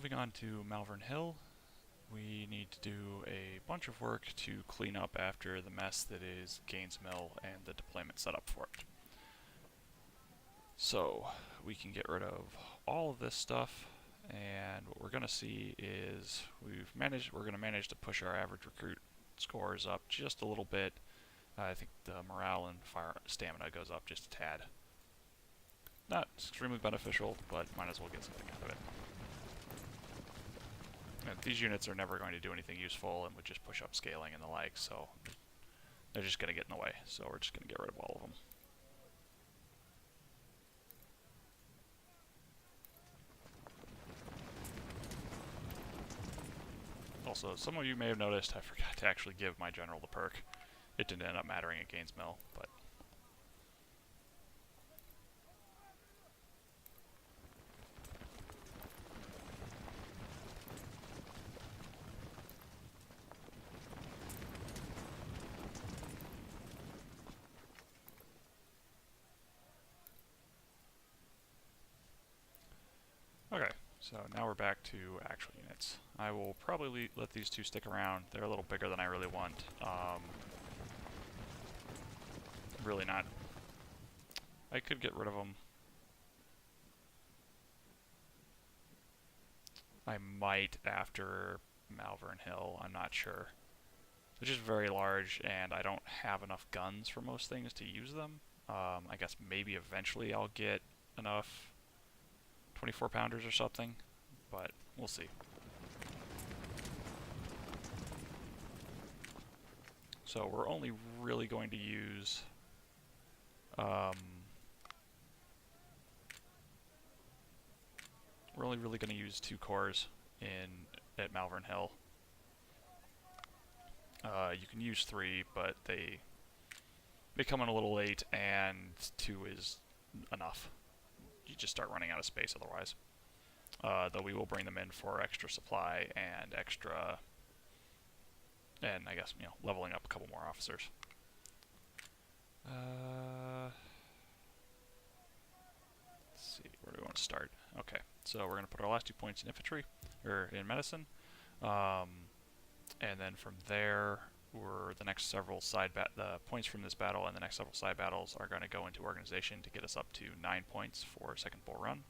moving on to Malvern Hill, we need to do a bunch of work to clean up after the mess that is Gaines Mill and the deployment setup for it. So we can get rid of all of this stuff, and what we're going to see is we're going to manage to push our average recruit scores up just a little bit. I think the morale and fire stamina goes up just a tad. Not extremely beneficial, but might as well get something out of it. And these units are never going to do anything useful and would just push up scaling and the like, so they're just going to get in the way, so we're just going to get rid of all of them. Also, some of you may have noticed I forgot to actually give my general the perk. It didn't end up mattering at Gaines Mill, but... Okay, so now we're back to actual units. I will probably let these two stick around. They're a little bigger than I really want. Really not. I could get rid of them. I might after Malvern Hill, I'm not sure. They're just very large, and I don't have enough guns for most things to use them. I guess maybe eventually I'll get enough 24 pounders or something, but we'll see. So we're only really going to use we're only really going to use 2 cores at Malvern Hill. You can use 3, but they come in a little late, and 2 is enough. You just start running out of space otherwise. Though we will bring them in for extra supply and extra, and I guess, leveling up a couple more officers. Let's see, where do we want to start? Okay, so we're going to put our last 2 points in infantry, or in medicine. And then from there, the next several the points from this battle and the next several side battles are going to go into organization to get us up to 9 points for Second Bull Run.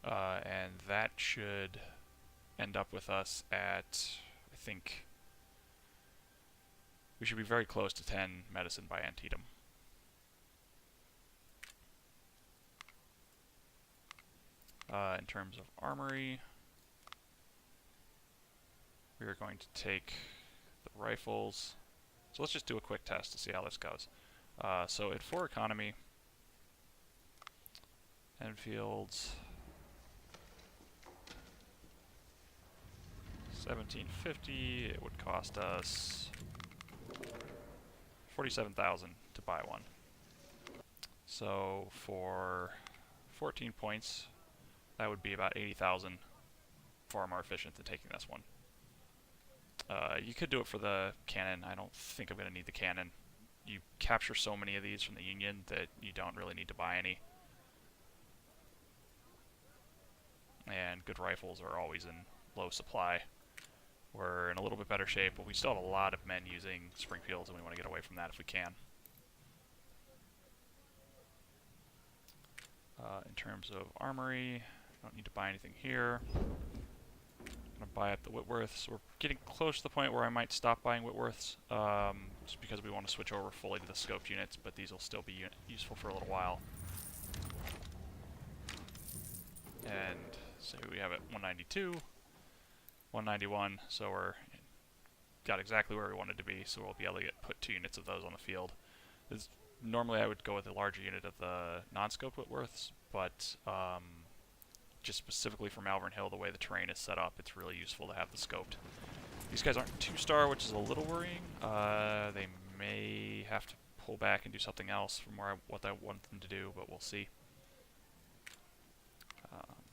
And that should end up with us at, I think, we should be very close to 10 medicine by Antietam. In terms of armory, we are going to take the rifles. So let's just do a quick test to see how this goes. So at 4 economy, Enfield's 1750, it would cost us 47,000 to buy one. So for 14 points, that would be about 80,000, far more efficient than taking this one. You could do it for the cannon. I don't think I'm going to need the cannon. You capture so many of these from the Union that you don't really need to buy any. And good rifles are always in low supply. We're in a little bit better shape, but we still have a lot of men using Springfields, and we want to get away from that if we can. In terms of armory, don't need to buy anything here. I'm going to buy up the Whitworths. We're getting close to the point where I might stop buying Whitworths, just because we want to switch over fully to the scoped units, but these will still be useful for a little while. And so we have it 192, 191, so we're got exactly where we wanted to be, so we'll be able to put 2 units of those on the field. Normally I would go with a larger unit of the non-scoped Whitworths, but just specifically for Malvern Hill, the way the terrain is set up, it's really useful to have the scoped. These guys aren't 2-star, which is a little worrying. They may have to pull back and do something else from what I want them to do, but we'll see.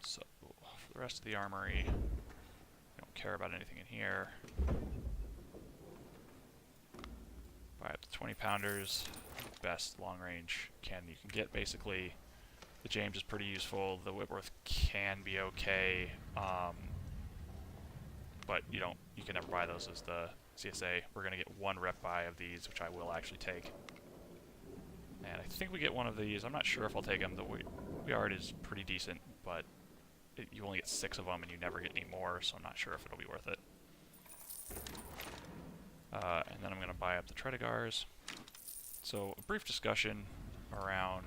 So for the rest of the armory, I don't care about anything in here. Buy up to 20 pounders, best long range cannon you can get basically. The James is pretty useful. The Whitworth can be okay, but you can never buy those as the CSA. We're gonna get 1 rep buy of these, which I will actually take. And I think we get 1 of these. I'm not sure if I'll take them. The yard is pretty decent, but you only get 6 of them, and you never get any more, so I'm not sure if it'll be worth it. And then I'm going to buy up the Tredigars. So a brief discussion around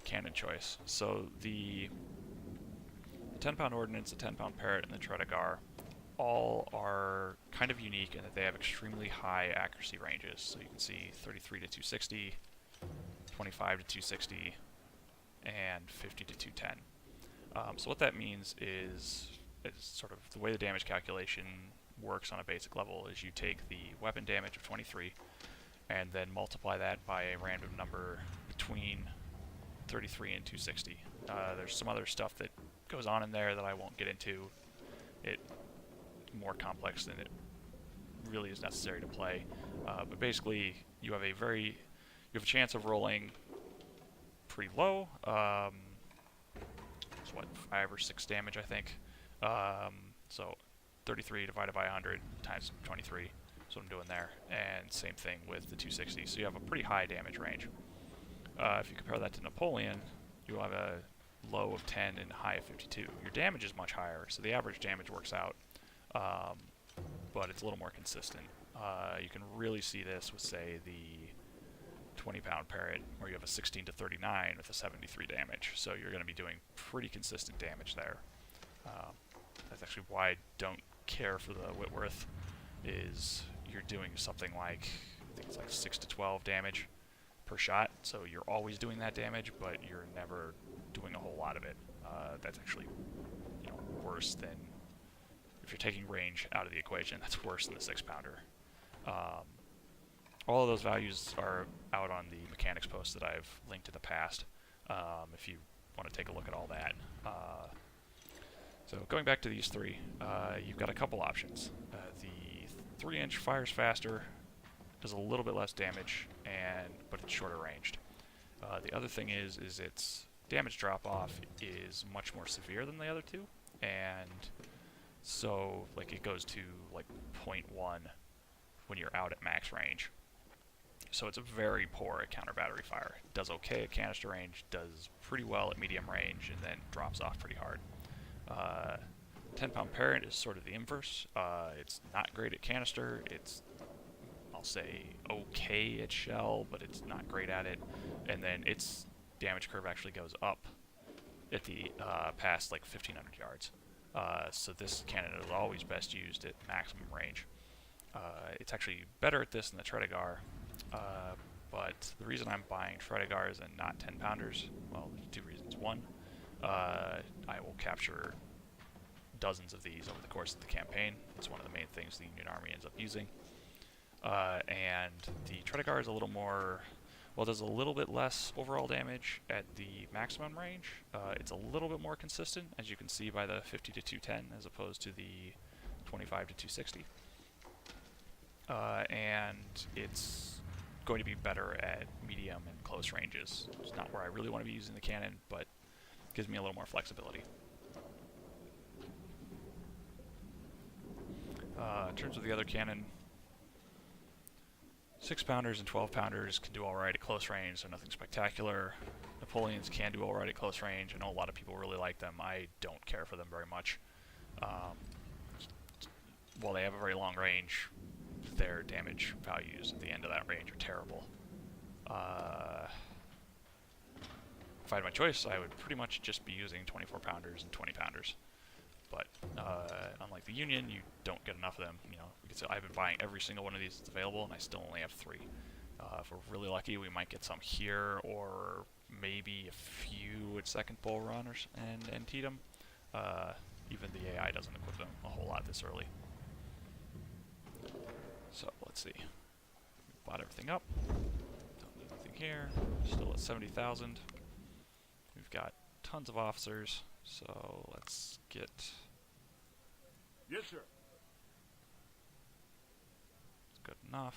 cannon choice. So the 10-pound Ordnance, the 10-pound Parrot, and the Tredigar all are kind of unique in that they have extremely high accuracy ranges. So you can see 33 to 260, 25 to 260, and 50 to 210. So what that means is sort of the way the damage calculation works on a basic level is you take the weapon damage of 23 and then multiply that by a random number between 33 and 260. There's some other stuff that goes on in there that I won't get into. It's more complex than it really is necessary to play. But basically, you have a chance of rolling pretty low. It's what, 5 or 6 damage, I think. So 33 divided by 100 times 23 is what I'm doing there. And same thing with the 260. So you have a pretty high damage range. If you compare that to Napoleon, you have a low of 10 and high of 52. Your damage is much higher, so the average damage works out, but it's a little more consistent. You can really see this with, say, the 20-pound Parrot, where you have a 16 to 39 with a 73 damage. So you're going to be doing pretty consistent damage there. That's actually why I don't care for the Whitworth, is you're doing something like, I think it's like 6 to 12 damage per shot, so you're always doing that damage, but you're never doing a whole lot of it. That's actually, worse than, if you're taking range out of the equation, that's worse than the 6-pounder. All of those values are out on the mechanics post that I've linked in the past, if you want to take a look at all that. So going back to these three, you've got a couple options. The 3-inch fires faster, does a little bit less damage, but it's shorter ranged. The other thing is its damage drop-off is much more severe than the other two, and so it goes to 0.1 when you're out at max range. So it's very poor at counter battery fire. It does okay at canister range, does pretty well at medium range, and then drops off pretty hard. 10-pound Parrot is sort of the inverse. It's not great at canister. It's, I'll say, okay at shell, but it's not great at it. And then its damage curve actually goes up at the past 1,500 yards. So this cannon is always best used at maximum range. It's actually better at this than the Tredigar, but the reason I'm buying Tredigars and not 10-pounders, well, there's 2 reasons. One, I will capture dozens of these over the course of the campaign. It's one of the main things the Union Army ends up using. And the Tredigar is a little more, well, does a little bit less overall damage at the maximum range. It's a little bit more consistent, as you can see by the 50 to 210 as opposed to the 25 to 260. And it's going to be better at medium and close ranges. It's not where I really want to be using the cannon, but gives me a little more flexibility. In terms of the other cannon, 6-pounders and 12-pounders can do alright at close range, so nothing spectacular. Napoleons can do alright at close range. I know a lot of people really like them. I don't care for them very much. While they have a very long range, their damage values at the end of that range are terrible. If I had my choice, I would pretty much just be using 24-pounders and 20-pounders. But unlike the Union, you don't get enough of them. I've been buying every single one of these that's available, and I still only have 3. If we're really lucky, we might get some here, or maybe a few at Second Bull Run and Antietam. Even the AI doesn't equip them a whole lot this early. So let's see. We bought everything up. Don't need anything here. Still at 70,000. We've got tons of officers. So let's get. Yes, sir. It's good enough.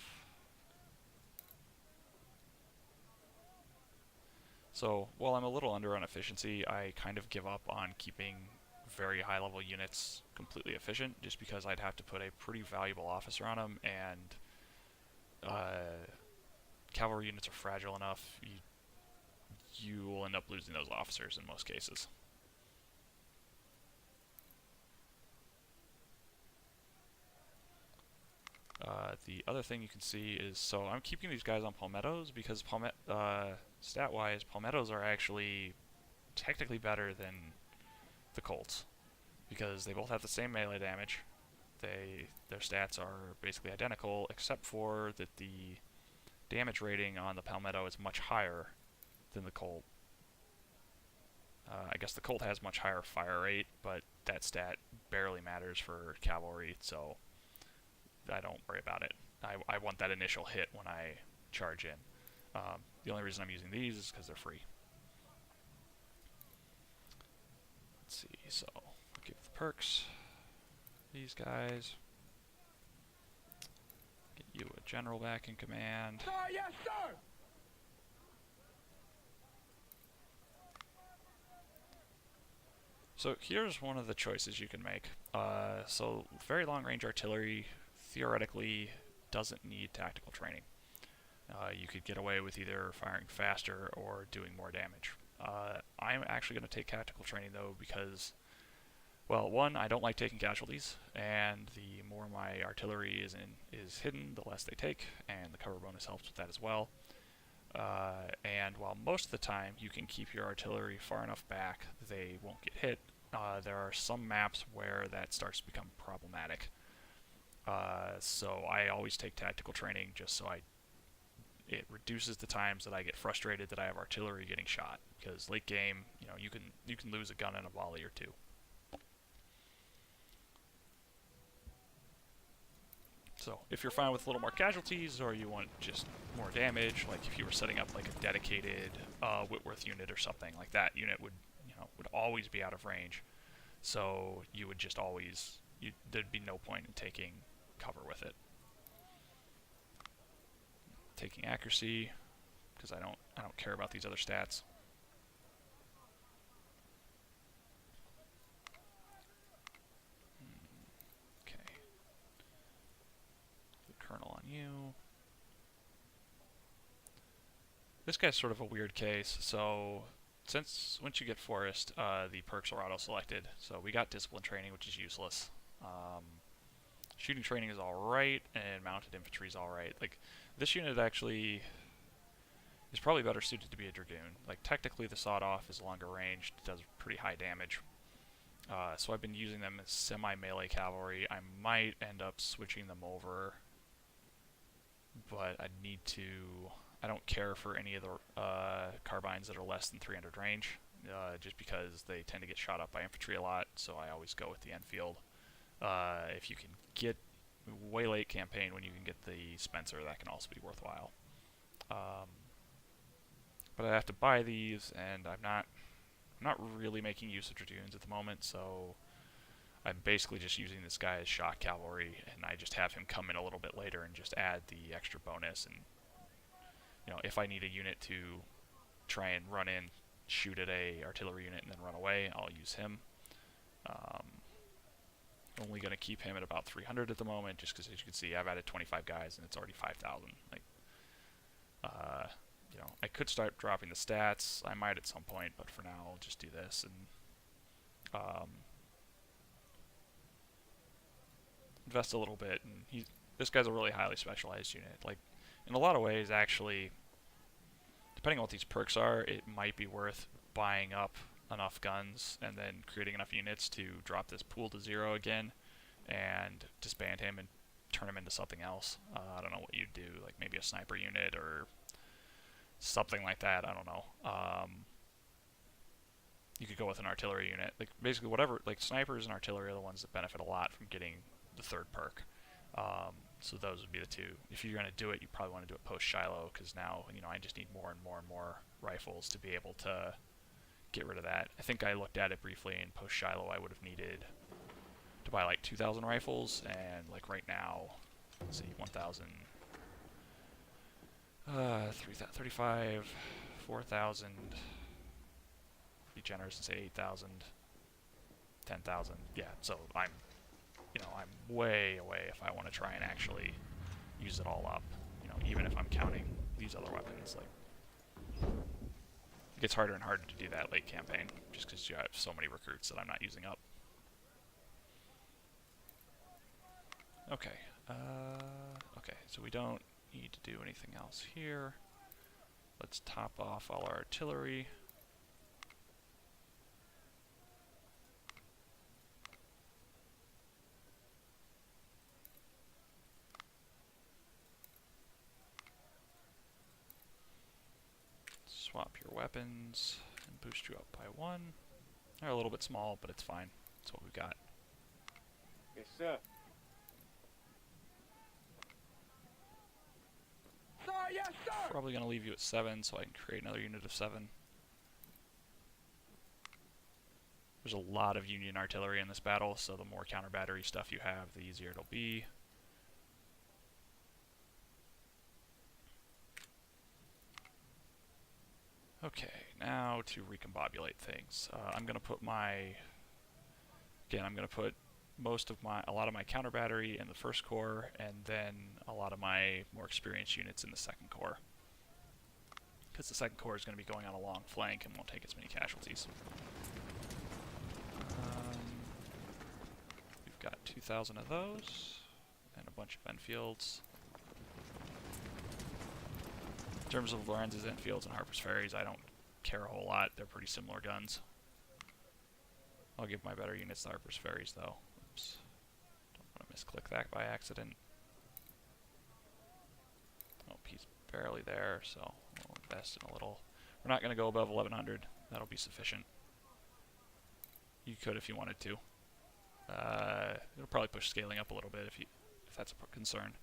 So while I'm a little under on efficiency, I kind of give up on keeping very high level units completely efficient, just because I'd have to put a pretty valuable officer on them, and cavalry units are fragile enough, you will end up losing those officers in most cases. The other thing you can see is, so I'm keeping these guys on palmettos because stat-wise, palmettos are actually technically better than the Colts because they both have the same melee damage. Their stats are basically identical, except for that the damage rating on the palmetto is much higher than the Colt. I guess the Colt has much higher fire rate, but that stat barely matters for cavalry, so I don't worry about it. I want that initial hit when I charge in. The only reason I'm using these is because they're free. Let's see, so I'll give the perks. These guys. Get you a general back in command. Sir, yes, sir! So here's one of the choices you can make. So very long range artillery theoretically doesn't need tactical training. You could get away with either firing faster or doing more damage. I'm actually going to take tactical training though because, well, one, I don't like taking casualties, and the more my artillery is hidden, the less they take, and the cover bonus helps with that as well. And while most of the time you can keep your artillery far enough back they won't get hit, there are some maps where that starts to become problematic. So I always take tactical training just so it reduces the times that I get frustrated that I have artillery getting shot, because late game, you can lose a gun in a volley or two. So if you're fine with a little more casualties, or you want just more damage, like if you were setting up like a dedicated Whitworth unit or something, like that unit would always be out of range. So you would just always, there'd be no point in taking cover with it. Taking accuracy, because I don't care about these other stats. Okay. The Colonel on you. This guy's sort of a weird case. So once you get Forest, the perks are auto-selected. So we got Discipline Training, which is useless. Shooting Training is alright, and Mounted Infantry is alright. Like, this unit actually is probably better suited to be a Dragoon. Like, technically the Sawed-Off is longer range, does pretty high damage. So I've been using them as semi-melee cavalry. I might end up switching them over, but I don't care for any of the carbines that are less than 300 range, just because they tend to get shot up by infantry a lot, so I always go with the Enfield. If you can get way late campaign when you can get the Spencer, that can also be worthwhile. But I have to buy these, and I'm not really making use of Dragoons at the moment, so I'm basically just using this guy as shock cavalry, and I just have him come in a little bit later and just add the extra bonus. And if I need a unit to try and run in, shoot at a artillery unit, and then run away, I'll use him. Only going to keep him at about 300 at the moment, just because, as you can see, I've added 25 guys and it's already 5,000. Like, I could start dropping the stats. I might at some point, but for now, I'll just do this. And invest a little bit. And this guy's a really highly specialized unit. Like, in a lot of ways, actually, depending on what these perks are, it might be worth buying up enough guns and then creating enough units to drop this pool to 0 again and disband him and turn him into something else. I don't know what you'd do, like maybe a sniper unit or something like that. I don't know. You could go with an artillery unit. Like, basically whatever, like snipers and artillery are the ones that benefit a lot from getting the third perk. So those would be the two. If you're going to do it, you probably want to do it post Shiloh, because now I just need more and more and more rifles to be able to get rid of that. I think I looked at it briefly, and post Shiloh I would have needed to buy like 2,000 rifles, and like right now, let's see, 1,000, 35, 4,000. Be generous and say 8,000. 10,000. Yeah, so I'm way away if I want to try and actually use it all up. Even if I'm counting these other weapons, like, it gets harder and harder to do that late campaign, just because you have so many recruits that I'm not using up. Okay. Okay, so we don't need to do anything else here. Let's top off all our artillery. Swap your weapons and boost you up by 1. They're a little bit small, but it's fine. That's what we've got. Yes, sir. Sir, yes, sir! Probably going to leave you at 7 so I can create another unit of 7. There's a lot of Union artillery in this battle, so the more counter battery stuff you have, the easier it'll be. Okay, now to recombobulate things. I'm going to put a lot of my counter battery in the first corps, and then a lot of my more experienced units in the second corps. Because the second corps is going to be going on a long flank and won't take as many casualties. We've got 2,000 of those, and a bunch of Enfields. In terms of Lorenz's Enfields and Harper's Ferries, I don't care a whole lot. They're pretty similar guns. I'll give my better units the Harper's Ferries, though. Oops. Don't want to misclick that by accident. Oh, he's barely there, so we'll invest in a little. We're not going to go above 1,100. That'll be sufficient. You could if you wanted to. It'll probably push scaling up a little bit if that's a concern.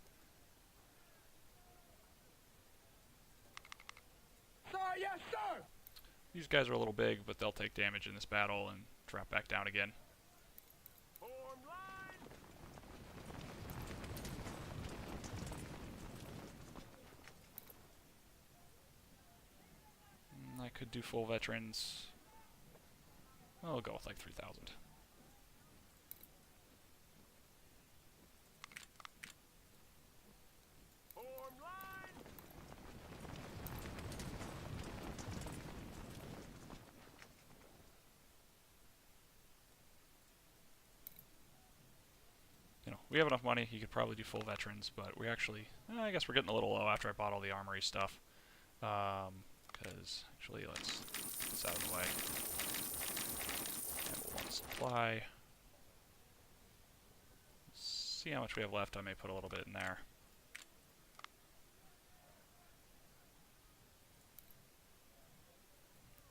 Sir, yes, sir! These guys are a little big, but they'll take damage in this battle and drop back down again. Form line! I could do full veterans. I'll go with like 3,000. Form line! We have enough money. You could probably do full veterans, but we actually, I guess we're getting a little low after I bought all the armory stuff. Because actually, let's get this out of the way. And we'll want to supply. See how much we have left. I may put a little bit in there.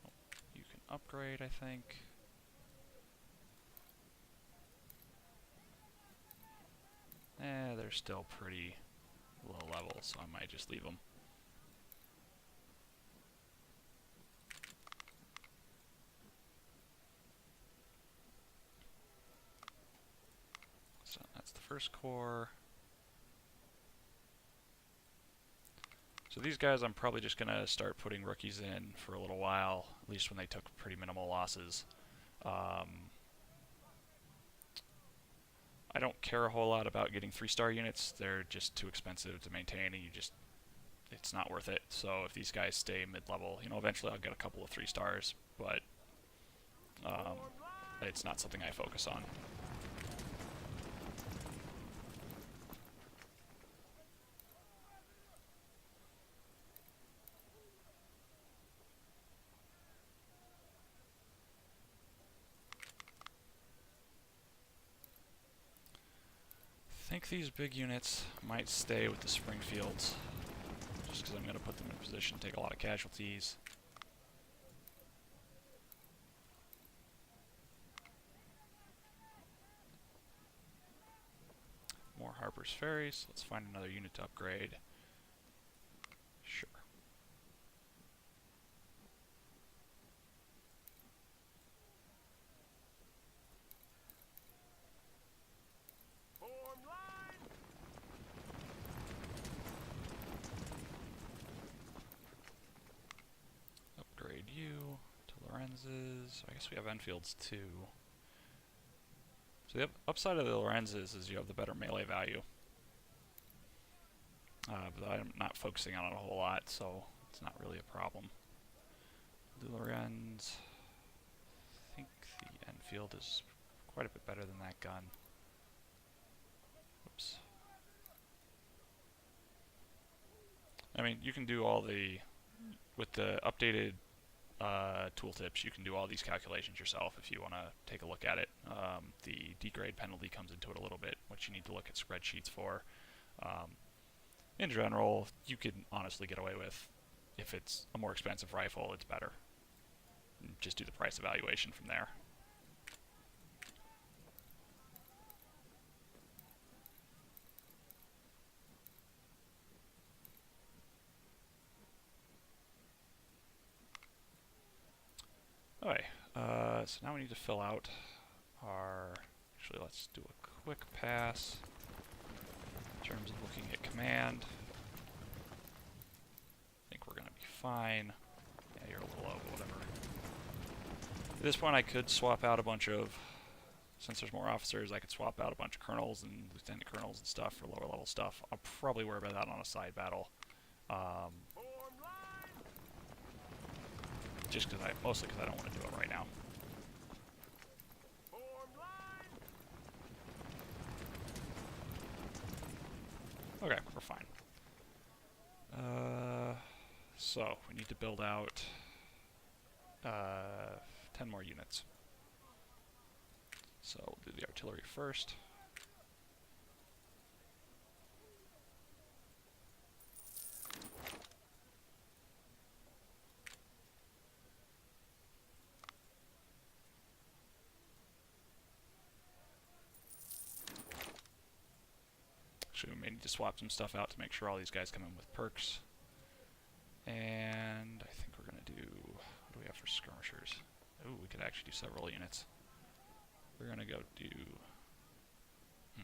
Oh, you can upgrade, I think. They're still pretty low level, so I might just leave them. So that's the first corps. So these guys I'm probably just going to start putting rookies in for a little while, at least when they took pretty minimal losses. I don't care a whole lot about getting 3-star units. They're just too expensive to maintain, and it's not worth it. So if these guys stay mid-level, eventually I'll get a couple of 3 stars, but it's not something I focus on. I think these big units might stay with the Springfields, just because I'm going to put them in a position to take a lot of casualties. More Harper's Ferries. Let's find another unit to upgrade. Sure. Form line! So I guess we have Enfields too. So the upside of the Lorenzes is you have the better melee value. But I'm not focusing on it a whole lot, so it's not really a problem. The Lorenz, I think the Enfield is quite a bit better than that gun. Oops. I mean, you can do all the, with the updated tooltips, you can do all these calculations yourself if you want to take a look at it. The degrade penalty comes into it a little bit, which you need to look at spreadsheets for. In general, you can honestly get away with, if it's a more expensive rifle, it's better. Just do the price evaluation from there. Okay, so now we need to fill out our, actually let's do a quick pass in terms of looking at command. I think we're going to be fine. Yeah, you're a little low, but whatever. At this point I could swap out a bunch of, since there's more officers, I could swap out a bunch of colonels and lieutenant colonels and stuff for lower level stuff. I'll probably worry about that on a side battle. Just because mostly because I don't want to do it right now. Okay, we're fine. So we need to build out 10 more units. So we'll do the artillery first. Actually, we may need to swap some stuff out to make sure all these guys come in with perks. And I think we're going to do, what do we have for skirmishers? Oh, we could actually do several units. We're going to go do, we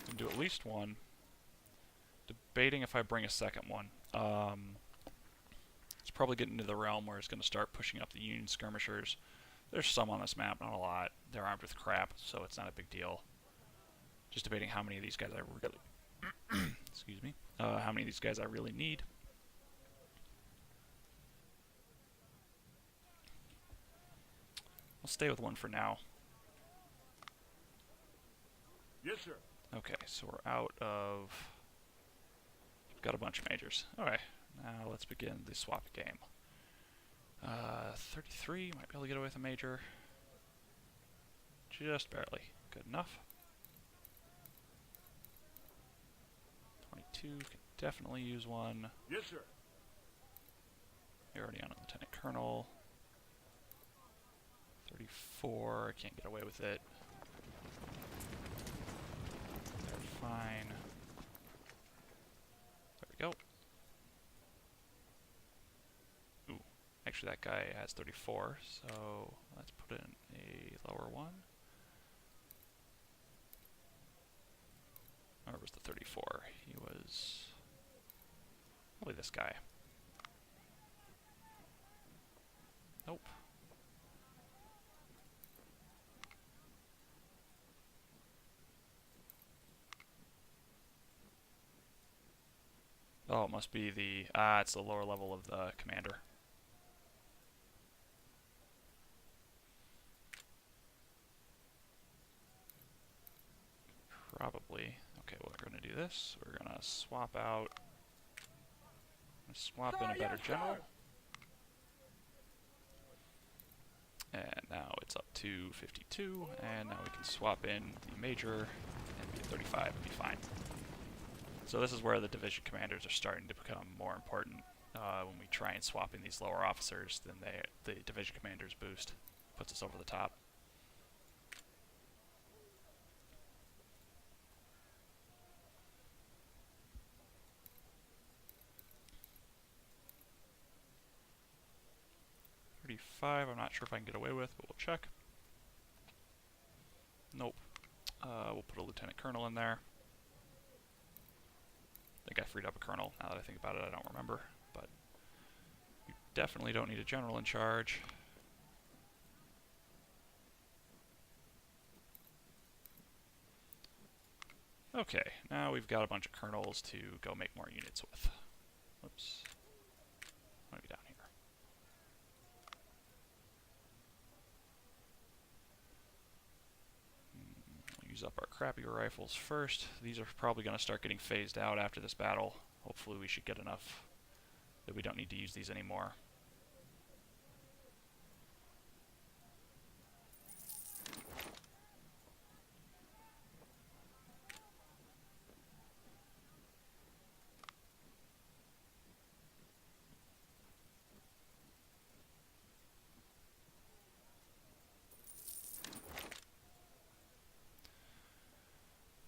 can do at least one. Debating if I bring a second one. It's probably getting into the realm where it's going to start pushing up the Union skirmishers. There's some on this map, not a lot. They're armed with crap, so it's not a big deal. Just debating how many of these guys I really, excuse me, how many of these guys I really need. I'll stay with one for now. Yes, sir. Okay, so we're out of, we've got a bunch of majors. Okay, now let's begin the swap game. 33, might be able to get away with a major. Just barely. Good enough. 22, can definitely use one. Yes, sir. You're already on a lieutenant colonel. 34, I can't get away with it. They're fine. There we go. Ooh, actually that guy has 34, so let's put in a lower one. Where was the 34? He was probably this guy. Nope. Oh, it must be the, it's the lower level of the commander. Probably. Okay, well, we're going to do this. We're going to swap out, swap in a better general. And now it's up to 52, and now we can swap in the major and be at 35 and be fine. So this is where the division commanders are starting to become more important. When we try and swap in these lower officers, then the division commanders boost. Puts us over the top. I'm not sure if I can get away with, but we'll check. Nope. We'll put a lieutenant colonel in there. I think I freed up a colonel. Now that I think about it, I don't remember, but definitely don't need a general in charge. Okay, now we've got a bunch of colonels to go make more units with. Whoops. I want to be down here. We'll use up our crappy rifles first. These are probably going to start getting phased out after this battle. Hopefully we should get enough that we don't need to use these anymore.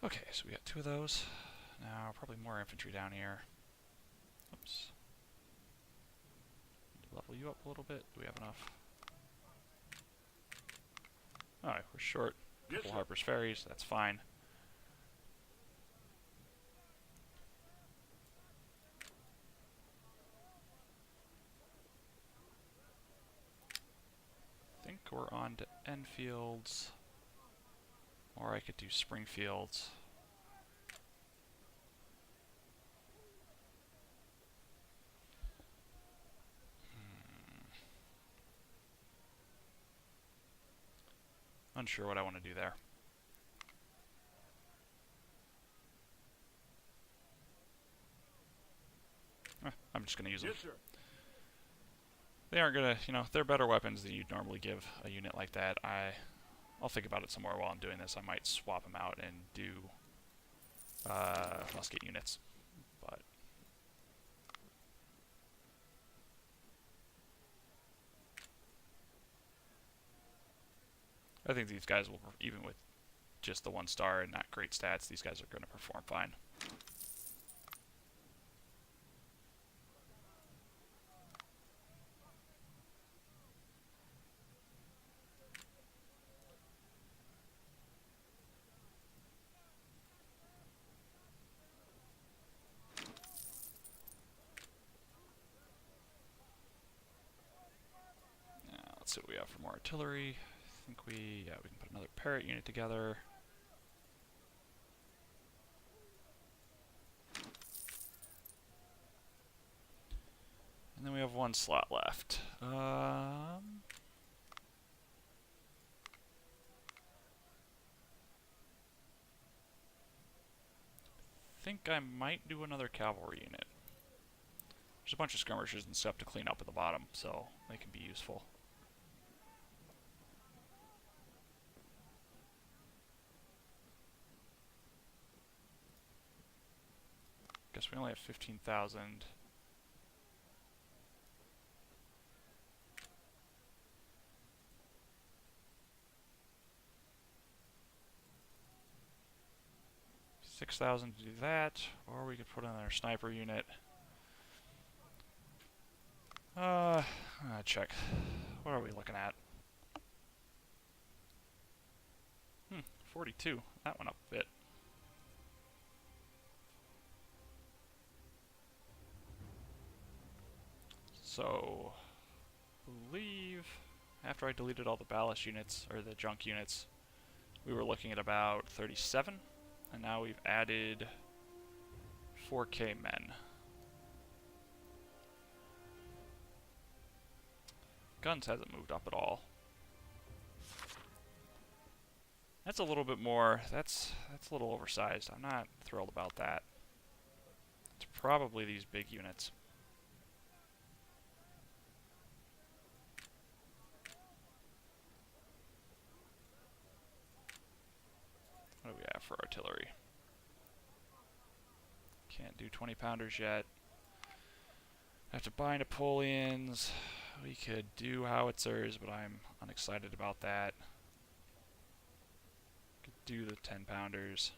Okay, so we got 2 of those. Now, probably more infantry down here. Oops. Need to level you up a little bit. Do we have enough? Alright, we're short. A couple Harper's Ferries, that's fine. I think we're on to Enfields. Or I could do Springfields. Unsure what I want to do there. I'm just going to use them. Yes, sir. They aren't going to, you know, they're better weapons than you'd normally give a unit like that. I'll think about it some more while I'm doing this. I might swap them out and do musket units. But I think these guys will, even with just the 1 star and not great stats, these guys are going to perform fine. Now, let's see what we have for more artillery. I think we can put another Parrot unit together. And then we have 1 slot left. I think I might do another cavalry unit. There's a bunch of skirmishers and stuff to clean up at the bottom, so they can be useful. Guess we only have 15,000. $6,000 to do that, or we could put in our sniper unit. Check. What are we looking at? 42. That went up a bit. So, I believe after I deleted all the ballast units, or the junk units, we were looking at about 37, and now we've added 4K men. Guns hasn't moved up at all. That's a little bit more, that's a little oversized. I'm not thrilled about that. It's probably these big units. What do we have for artillery? Can't do 20-pounders yet. Have to buy Napoleons. We could do howitzers, but I'm unexcited about that. Could do the 10-pounders.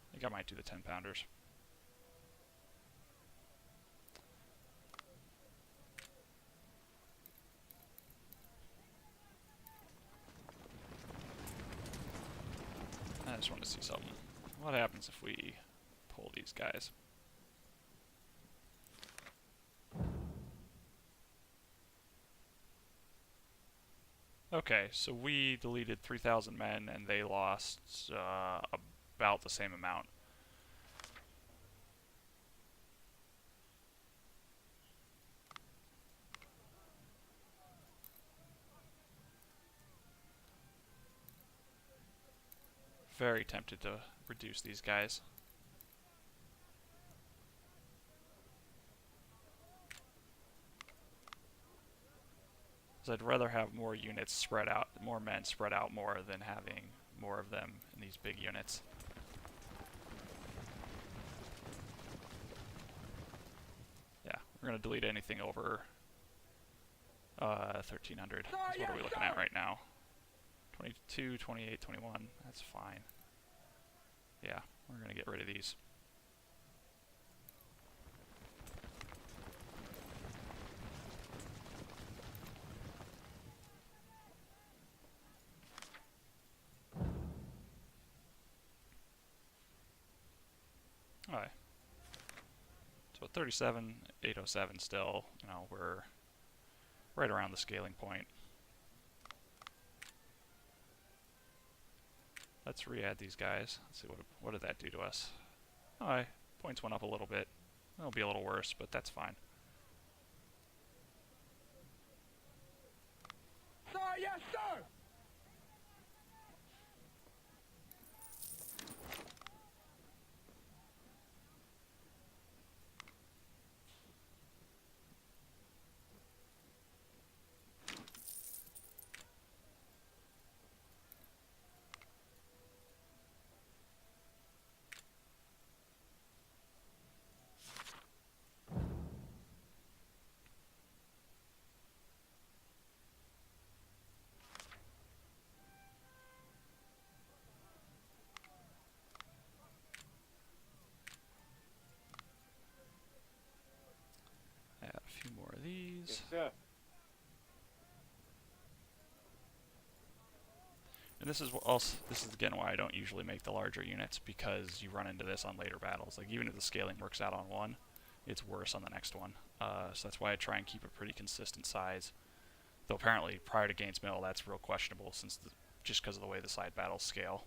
I think I might do the 10-pounders. I just want to see something. What happens if we pull these guys? Okay, so we deleted 3,000 men and they lost about the same amount. Very tempted to reduce these guys. Because I'd rather have more units spread out, more men spread out more than having more of them in these big units. Yeah, we're going to delete anything over 1,300. So what are we looking at right now? 22, 28, 21. That's fine. Yeah, we're going to get rid of these. Alright. So 37, 807 still, you know, we're right around the scaling point. Let's re-add these guys. Let's see, what did that do to us? Alright, points went up a little bit. It'll be a little worse, but that's fine. Sir, yes, sir! Add a few more of these. Yes, sir. And this is also, this is again why I don't usually make the larger units, because you run into this on later battles. Like even if the scaling works out on one, it's worse on the next one. So that's why I try and keep a pretty consistent size. Though apparently prior to Gaines Mill, that's real questionable, since just because of the way the side battles scale.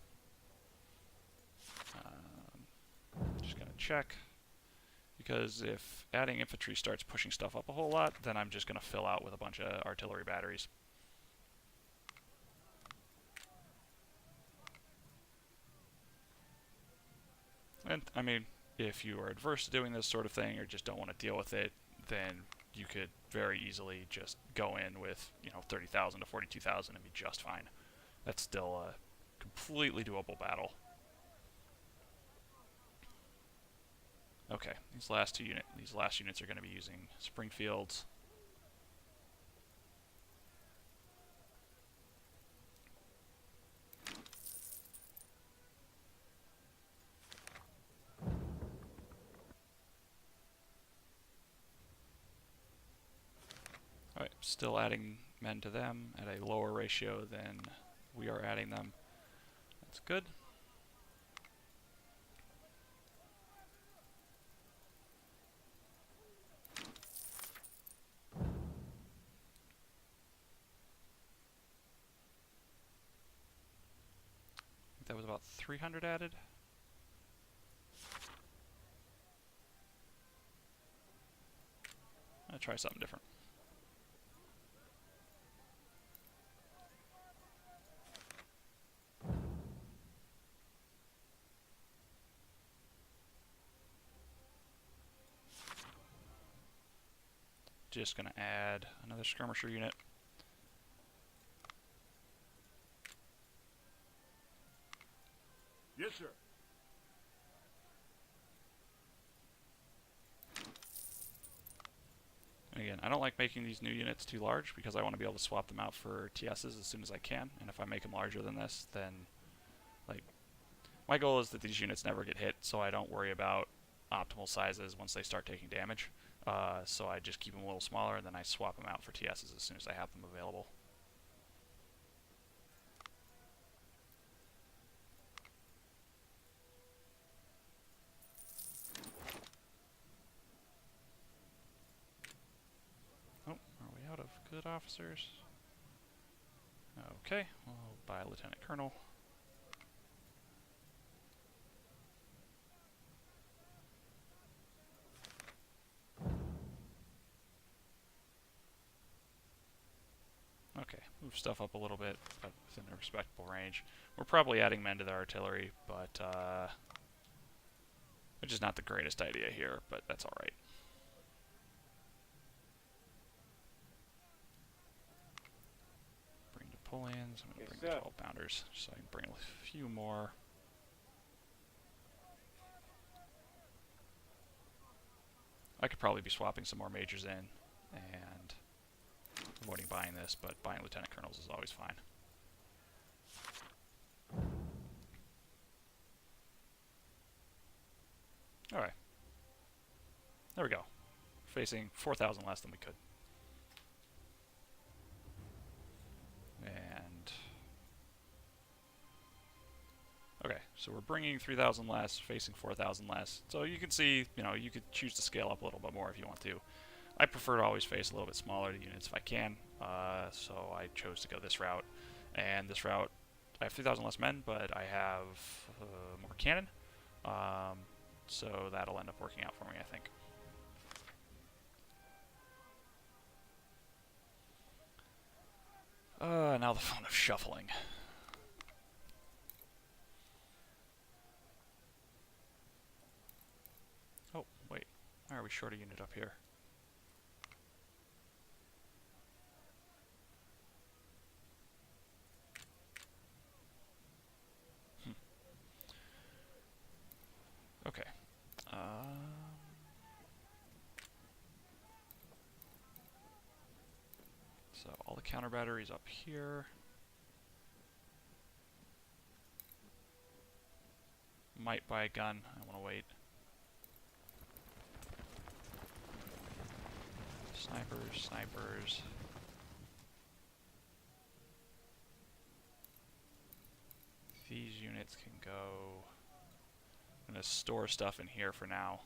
Just gonna check, because if adding infantry starts pushing stuff up a whole lot, then I'm just gonna fill out with a bunch of artillery batteries. And, I mean, if you are adverse to doing this sort of thing or just don't want to deal with it, then you could very easily just go in with, you know, 30,000 to 42,000 and be just fine. That's still a completely doable battle. Okay, these last units are going to be using Springfields. Alright, still adding men to them at a lower ratio than we are adding them. That's good. I think that was about 300 added. I'll try something different. Just going to add another skirmisher unit. Yes, sir. And again, I don't like making these new units too large because I want to be able to swap them out for TSs as soon as I can. And if I make them larger than this, then, like, my goal is that these units never get hit, so I don't worry about optimal sizes once they start taking damage. So I just keep them a little smaller, and then I swap them out for TSs as soon as I have them available. Oh, are we out of good officers? Okay, we'll buy a lieutenant colonel. Okay, move stuff up a little bit, but within a respectable range. We're probably adding men to the artillery, but which is not the greatest idea here, but that's alright. Bring Napoleons, I'm going to bring the 12 pounders, so I can bring a few more. I could probably be swapping some more majors in, and avoiding buying this, but buying lieutenant colonels is always fine. Alright. There we go. Facing 4,000 less than we could. And... okay, so we're bringing 3,000 less, facing 4,000 less. So you can see, you know, you could choose to scale up a little bit more if you want to. I prefer to always face a little bit smaller units if I can, so I chose to go this route. And this route, I have 3,000 less men, but I have more cannon, so that'll end up working out for me, I think. Now the fun of shuffling. Oh, wait, why are we short a unit up here? Okay. So all the counter batteries up here. Might buy a gun. I want to wait. Snipers, snipers. These units can go. I'm going to store stuff in here for now.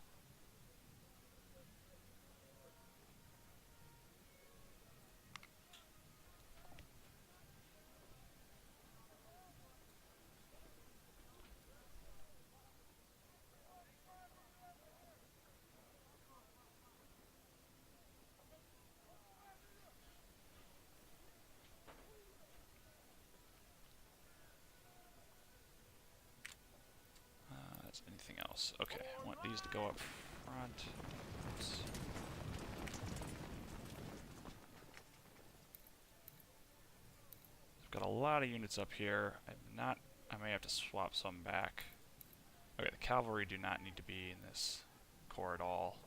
Anything else? Okay, I want these to go up front. Oops. I've got a lot of units up here. I may have to swap some back. Okay, the cavalry do not need to be in this corps at all.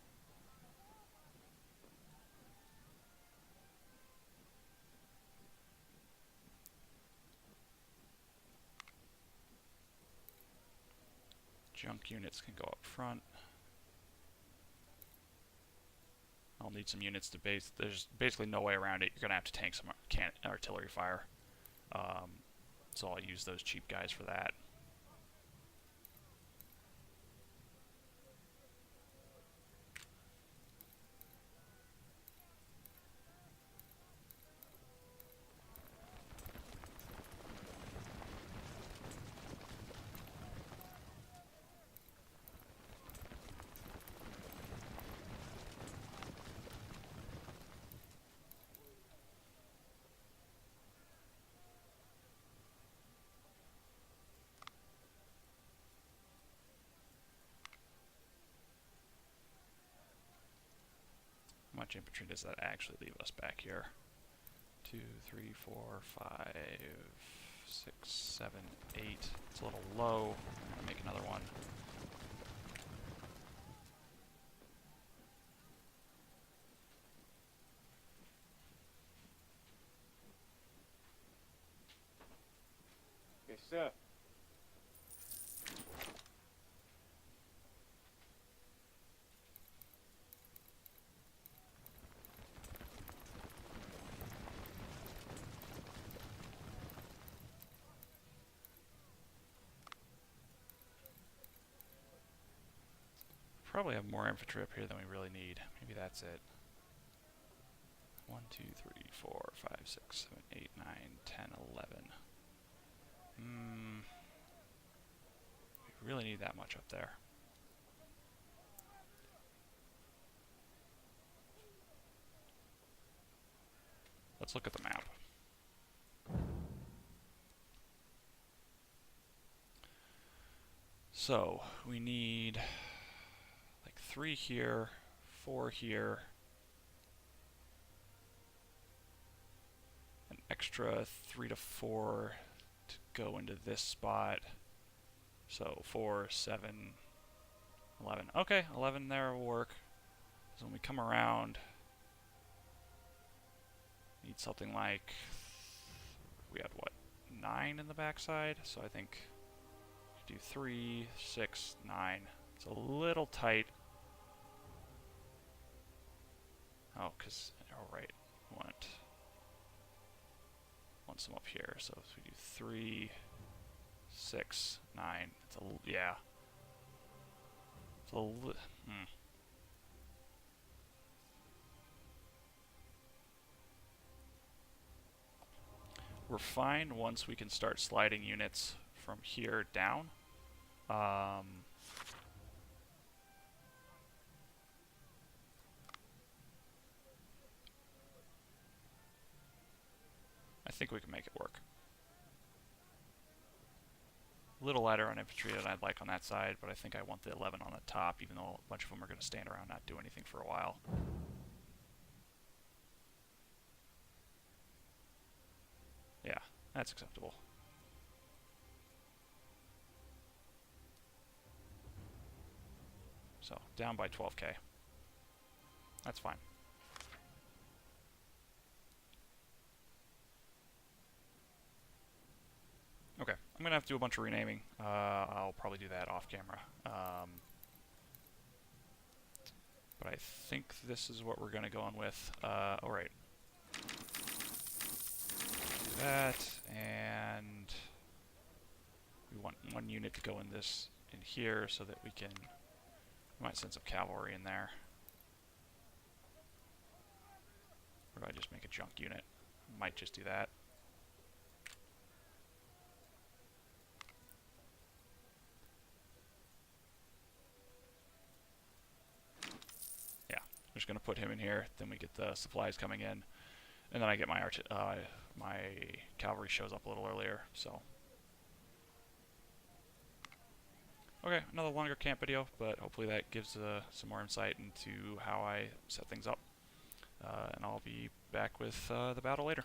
Junk units can go up front. I'll need some units to base. There's basically no way around it. You're going to have to tank some artillery fire. So I'll use those cheap guys for that. How much infantry does that actually leave us back here? 2, 3, 4, 5, 6, 7, 8. It's a little low. I'm going to make another one. Yes, sir. Probably have more infantry up here than we really need. Maybe that's it. 1, 2, 3, 4, 5, 6, 7, 8, 9, 10, 11. We really need that much up there. Let's look at the map. So, we need like 3 here, 4 here, an extra 3 to 4 to go into this spot. So 4, 7, 11. Okay, 11 there will work. So when we come around, need something like, we had what, 9 in the backside? So I think do 3, 6, 9. It's a little tight. Oh, because, oh right, want some up here. So if we do 3, 6, 9, it's a, yeah. It's a We're fine once we can start sliding units from here down. I think we can make it work. A little lighter on infantry than I'd like on that side, but I think I want the 11 on the top, even though a bunch of them are going to stand around not do anything for a while. Yeah, that's acceptable. So, down by 12k. That's fine. Okay, I'm going to have to do a bunch of renaming. I'll probably do that off camera. But I think this is what we're going to go on with. Alright. Do that, and we want 1 unit to go in this, in here, so that we can, we might send some cavalry in there. Or do I just make a junk unit? Might just do that. Yeah, I'm just going to put him in here, then we get the supplies coming in, and then I get my my cavalry shows up a little earlier, so. Okay, another longer camp video, but hopefully that gives some more insight into how I set things up. And I'll be back with the battle later.